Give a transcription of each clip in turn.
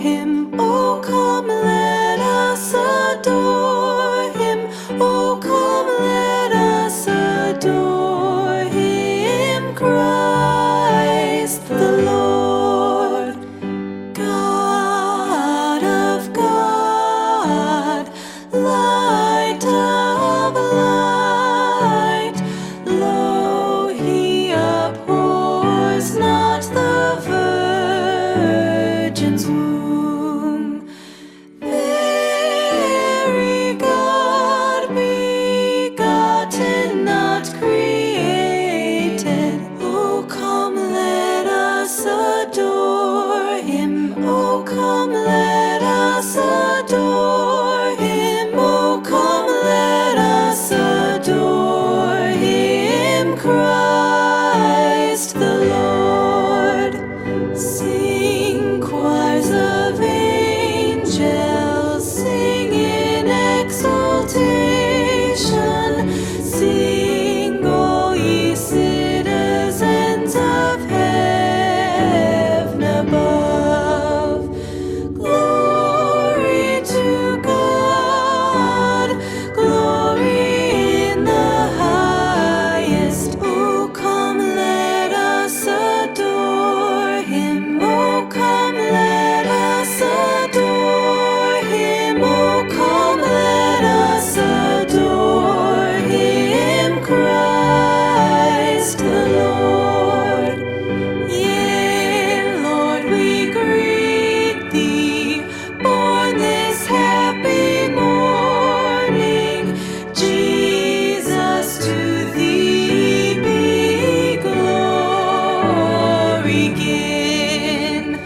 him. Oh, come, let us adore him. Oh, come, let us adore him. Christ the Lord, God of God, light of light. Lo, he abhors not the virgin's womb. Very God begotten, not created. Oh, come, let us adore him. Oh, come, let us adore him. Oh, come, let us adore him. Christ the Lord. Sing, choirs of angels, sing in exultation. Sing, all ye citizens of heaven above. Glory to God, glory in the highest. Oh, come, let us adore him. Oh, come, let us adore him. Oh, come, let us adore him. Christ the Lord. Yea, Lord, we greet thee, born this happy morning. Jesus, to thee be glory given.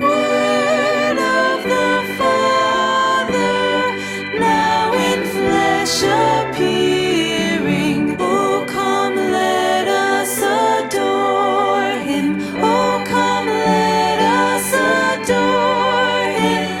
Word of the Father, now in flesh appearing. Oh, come, let us adore him. Oh, come, let us adore him.